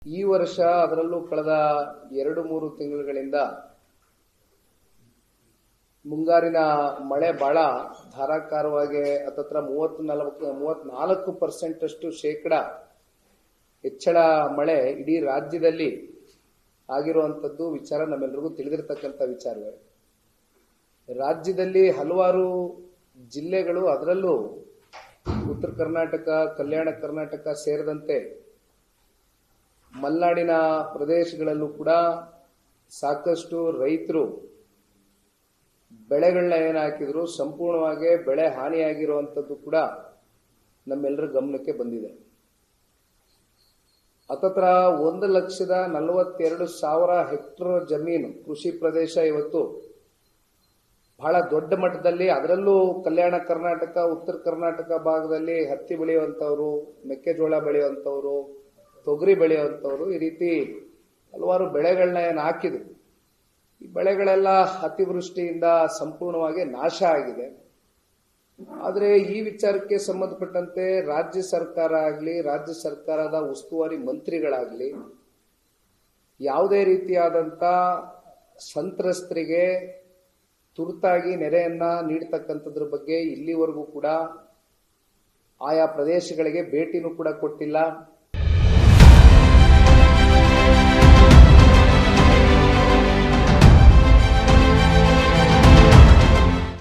ಈ ವರ್ಷ ಅದರಲ್ಲೂ ಕಳೆದ 2-3 ತಿಂಗಳುಗಳಿಂದ ಮುಂಗಾರಿನ ಮಳೆ ಬಹಳ ಧಾರಾಕಾರವಾಗಿ ಹತ್ತತ್ರ 34% ಅಷ್ಟು ಶೇಕಡ ಹೆಚ್ಚಳ ಮಳೆ ಇಡೀ ರಾಜ್ಯದಲ್ಲಿ ಆಗಿರುವಂತದ್ದು ವಿಚಾರ ನಮ್ಮೆಲ್ಲರಿಗೂ ತಿಳಿದಿರತಕ್ಕಂತ ವಿಚಾರವೇ. ರಾಜ್ಯದಲ್ಲಿ ಹಲವಾರು ಜಿಲ್ಲೆಗಳು, ಅದರಲ್ಲೂ ಉತ್ತರ ಕರ್ನಾಟಕ, ಕಲ್ಯಾಣ ಕರ್ನಾಟಕ ಸೇರಿದಂತೆ ಮಲೆನಾಡಿನ ಪ್ರದೇಶಗಳಲ್ಲೂ ಕೂಡ ಸಾಕಷ್ಟು ರೈತರು ಬೆಳೆಗಳನ್ನ ಏನು ಹಾಕಿದ್ರು ಸಂಪೂರ್ಣವಾಗಿ ಬೆಳೆ ಹಾನಿಯಾಗಿರುವಂತದ್ದು ಕೂಡ ನಮ್ಮೆಲ್ಲರ ಗಮನಕ್ಕೆ ಬಂದಿದೆ. ಹತ್ತತ್ರ 1,42,000 ಹೆಕ್ಟೇರ್ ಜಮೀನು ಕೃಷಿ ಪ್ರದೇಶ ಇವತ್ತು ಬಹಳ ದೊಡ್ಡ ಮಟ್ಟದಲ್ಲಿ, ಅದರಲ್ಲೂ ಕಲ್ಯಾಣ ಕರ್ನಾಟಕ, ಉತ್ತರ ಕರ್ನಾಟಕ ಭಾಗದಲ್ಲಿ ಹತ್ತಿ ಬೆಳೆಯುವಂತವರು, ಮೆಕ್ಕೆಜೋಳ ಬೆಳೆಯುವಂತವರು, ತೊಗರಿ ಬೆಳೆಯುವಂತವರು, ಈ ರೀತಿ ಹಲವಾರು ಬೆಳೆಗಳನ್ನ ಏನು ಹಾಕಿದ್ರು. ಈ ಬೆಳೆಗಳೆಲ್ಲ ಅತಿವೃಷ್ಟಿಯಿಂದ ಸಂಪೂರ್ಣವಾಗಿ ನಾಶ ಆಗಿದೆ. ಆದರೆ ಈ ವಿಚಾರಕ್ಕೆ ಸಂಬಂಧಪಟ್ಟಂತೆ ರಾಜ್ಯ ಸರ್ಕಾರ ಆಗಲಿ, ರಾಜ್ಯ ಸರ್ಕಾರದ ಉಸ್ತುವಾರಿ ಮಂತ್ರಿಗಳಾಗಲಿ ಯಾವುದೇ ರೀತಿಯಾದಂಥ ಸಂತ್ರಸ್ತರಿಗೆ ತುರ್ತಾಗಿ ನೆರೆಯನ್ನ ನೀಡತಕ್ಕಂಥದ್ರ ಬಗ್ಗೆ ಇಲ್ಲಿವರೆಗೂ ಕೂಡ ಆಯಾ ಪ್ರದೇಶಗಳಿಗೆ ಭೇಟಿನೂ ಕೂಡ ಕೊಟ್ಟಿಲ್ಲ.